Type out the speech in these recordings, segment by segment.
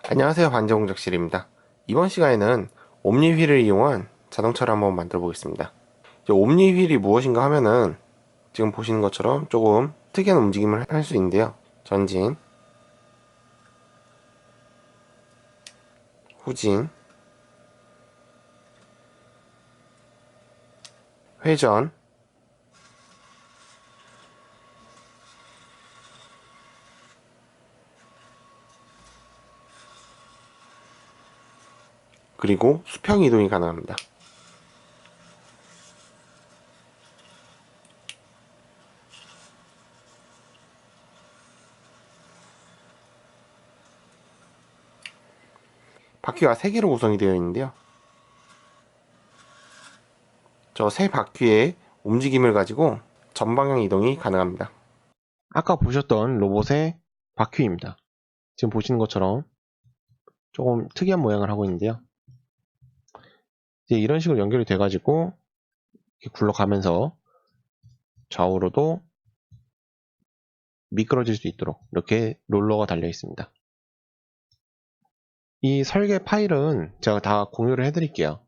안녕하세요, 반자공작실입니다. 이번 시간에는 옴니 휠을 이용한 자동차를 한번 만들어 보겠습니다. 옴니 휠이 무엇인가 하면은 지금 보시는 것처럼 조금 특이한 움직임을 할 수 있는데요. 전진, 후진, 회전, 그리고 수평 이동이 가능합니다. 바퀴가 3개로 구성이 되어 있는데요. 저 세 바퀴의 움직임을 가지고 전방향 이동이 가능합니다. 아까 보셨던 로봇의 바퀴입니다. 지금 보시는 것처럼 조금 특이한 모양을 하고 있는데요. 이제 이런 식으로 연결이 돼가지고 이렇게 굴러가면서 좌우로도 미끄러질 수 있도록 이렇게 롤러가 달려 있습니다. 이 설계 파일은 제가 다 공유를 해드릴게요.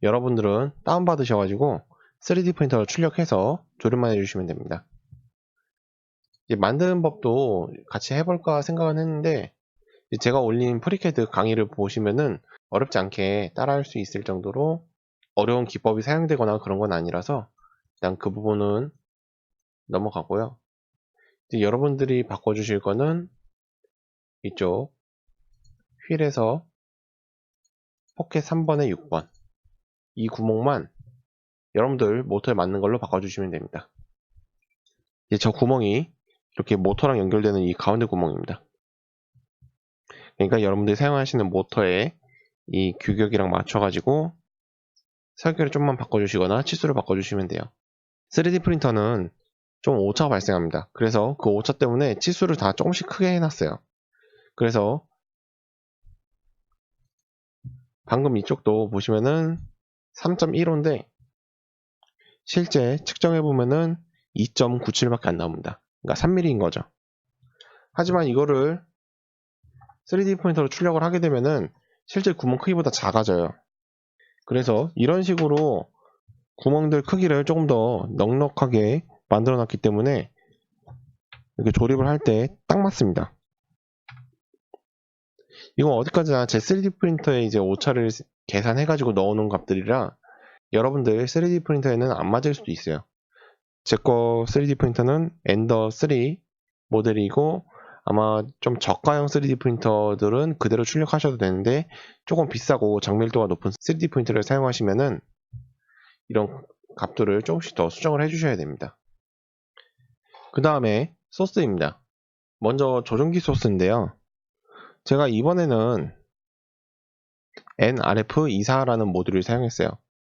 여러분들은 다운받으셔가지고 3D 프린터를 출력해서 조립만 해주시면 됩니다. 이제 만드는 법도 같이 해볼까 생각은 했는데 제가 올린 프리캐드 강의를 보시면은 어렵지 않게 따라할 수 있을 정도로 어려운 기법이 사용되거나 그런 건 아니라서 일단 그 부분은 넘어가고요. 이제 여러분들이 바꿔주실 거는 이쪽 휠에서 포켓 3번에 6번 이 구멍만 여러분들 모터에 맞는 걸로 바꿔주시면 됩니다. 이제 저 구멍이 이렇게 모터랑 연결되는 이 가운데 구멍입니다. 그러니까 여러분들이 사용하시는 모터에 이 규격이랑 맞춰가지고 설계를 좀만 바꿔주시거나 치수를 바꿔주시면 돼요. 3D 프린터는 좀 오차가 발생합니다. 그래서 그 오차 때문에 치수를 다 조금씩 크게 해놨어요. 그래서 방금 이쪽도 보시면은 3.15인데 실제 측정해보면은 2.97밖에 안 나옵니다. 그러니까 3mm인 거죠. 하지만 이거를 3D 프린터로 출력을 하게 되면은 실제 구멍 크기보다 작아져요. 그래서 이런 식으로 구멍들 크기를 조금 더 넉넉하게 만들어 놨기 때문에 이렇게 조립을 할 때 딱 맞습니다. 이건 어디까지나 제 3D 프린터에 이제 오차를 계산해 가지고 넣어 놓은 값들이라 여러분들 3D 프린터에는 안 맞을 수도 있어요. 제 거 3D 프린터는 엔더 3 모델이고 아마 좀 저가형 3D 프린터들은 그대로 출력하셔도 되는데 조금 비싸고 정밀도가 높은 3D 프린터를 사용하시면은 이런 값들을 조금씩 더 수정을 해주셔야 됩니다. 그 다음에 소스입니다. 먼저 조종기 소스인데요. 제가 이번에는 NRF24라는 모듈을 사용했어요.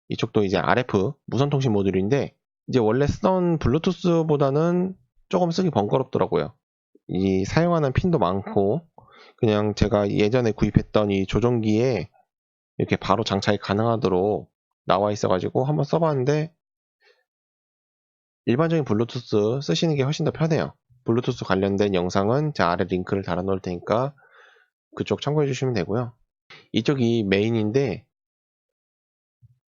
이쪽도 이제 RF 무선통신 모듈인데 이제 원래 쓰던 블루투스보다는 조금 쓰기 번거롭더라고요. 이 사용하는 핀도 많고 그냥 제가 예전에 구입했던 이 조종기에 이렇게 바로 장착이 가능하도록 나와 있어가지고 한번 써봤는데 일반적인 블루투스 쓰시는 게 훨씬 더 편해요. 블루투스 관련된 영상은 제 아래 링크를 달아 놓을 테니까 그쪽 참고해 주시면 되고요. 이쪽이 메인인데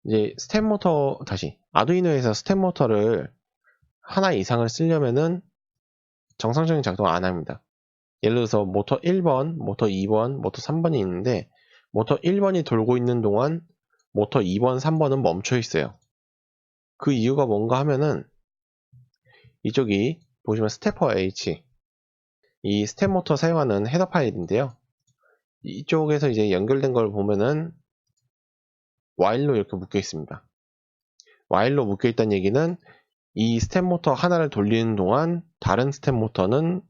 이제 스텝 모터 다시 아두이노에서 스텝 모터를 하나 이상을 쓰려면은 정상적인 작동을 안 합니다. 예를 들어서 모터 1번, 모터 2번, 모터 3번이 있는데 모터 1번이 돌고 있는 동안 모터 2번, 3번은 멈춰 있어요. 그 이유가 뭔가 하면은 이쪽이 보시면 스태퍼 H 이 스텝 모터 사용하는 헤더 파일인데요. 이쪽에서 이제 연결된 걸 보면은 와일로 이렇게 묶여 있습니다. 와일로 묶여 있다는 얘기는 이 스텝 모터 하나를 돌리는 동안 다른 스텝 모터는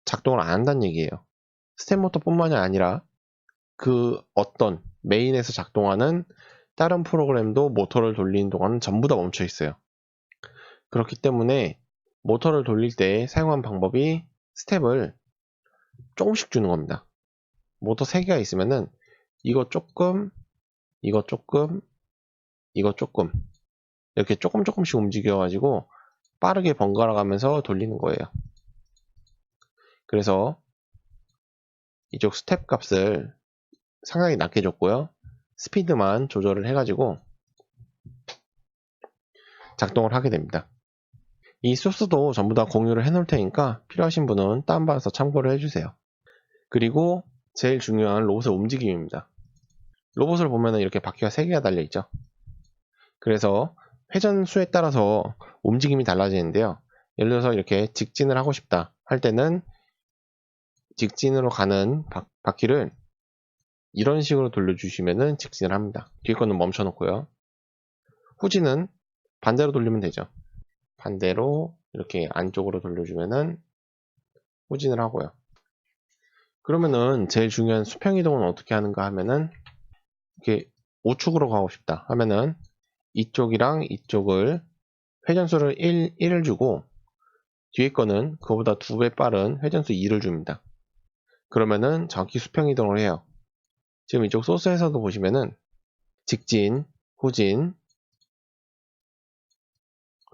작동을 안 한다는 얘기예요. 스텝 모터뿐만이 아니라 그 어떤 메인에서 작동하는 다른 프로그램도 모터를 돌리는 동안 전부 다 멈춰 있어요. 그렇기 때문에 모터를 돌릴 때 사용한 방법이 스텝을 조금씩 주는 겁니다. 모터 3개가 있으면은 이거 조금, 이거 조금, 이거 조금 이렇게 조금씩 움직여 가지고 빠르게 번갈아 가면서 돌리는 거예요. 그래서 이쪽 스텝 값을 상당히 낮게 줬고요. 스피드만 조절을 해가지고 작동을 하게 됩니다. 이 소스도 전부 다 공유를 해 놓을 테니까 필요하신 분은 다운받아서 참고를 해주세요. 그리고 제일 중요한 로봇의 움직임입니다. 로봇을 보면 이렇게 바퀴가 3개가 달려있죠. 그래서 회전수에 따라서 움직임이 달라지는데요. 예를 들어서 이렇게 직진을 하고 싶다 할 때는 직진으로 가는 바퀴를 이런 식으로 돌려주시면 직진을 합니다. 뒤에 거는 멈춰 놓고요. 후진은 반대로 돌리면 되죠. 반대로 이렇게 안쪽으로 돌려주면은 후진을 하고요. 그러면은 제일 중요한 수평 이동은 어떻게 하는가 하면은 이렇게 우측으로 가고 싶다 하면은 이쪽이랑 이쪽을 회전수를 1을 주고 뒤에 거는 그거보다 2배 빠른 회전수 2를 줍니다. 그러면은 정확히 수평 이동을 해요. 지금 이쪽 소스에서도 보시면은 직진, 후진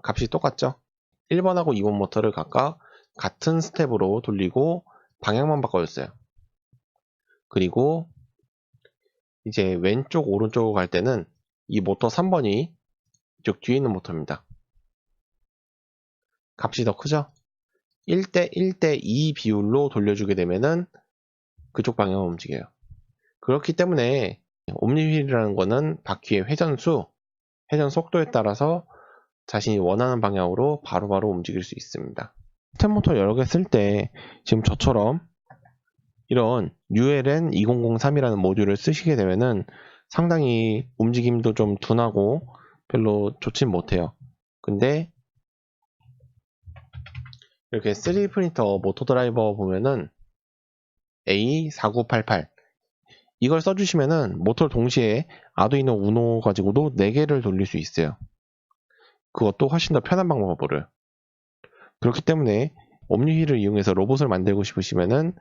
값이 똑같죠? 1번하고 2번 모터를 각각 같은 스텝으로 돌리고 방향만 바꿔줬어요. 그리고 이제 왼쪽 오른쪽으로 갈 때는 이 모터 3번이 이쪽 뒤에 있는 모터입니다. 값이 더 크죠? 1대 1대 2 비율로 돌려주게 되면은 그쪽 방향으로 움직여요. 그렇기 때문에 옴니휠이라는 거는 바퀴의 회전수, 회전 속도에 따라서 자신이 원하는 방향으로 바로바로 움직일 수 있습니다. 스텝 모터 여러 개 쓸 때 지금 저처럼 이런 ULN 2003이라는 모듈을 쓰시게 되면은 상당히 움직임도 좀 둔하고 별로 좋진 못해요. 근데 이렇게 3D 프린터 모터 드라이버 보면은 A4988 이걸 써주시면은 모터를 동시에 아두이노 우노 가지고도 4개를 돌릴 수 있어요. 그것도 훨씬 더 편한 방법으로. 그렇기 때문에 옴니휠을 이용해서 로봇을 만들고 싶으시면은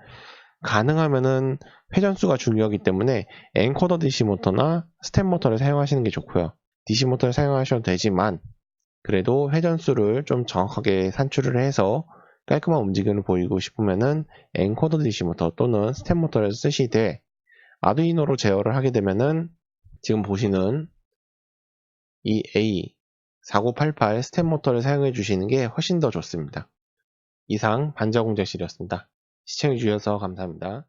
가능하면은 회전수가 중요하기 때문에 엔코더 DC 모터나 스텝 모터를 사용하시는 게 좋고요. DC 모터를 사용하셔도 되지만 그래도 회전수를 좀 정확하게 산출을 해서 깔끔한 움직임을 보이고 싶으면은 엔코더 DC 모터 또는 스텝 모터를 쓰시되 아두이노로 제어를 하게 되면은 지금 보시는 이 A4988 스텝 모터를 사용해 주시는 게 훨씬 더 좋습니다. 이상 반자공작실이었습니다. 시청해 주셔서 감사합니다.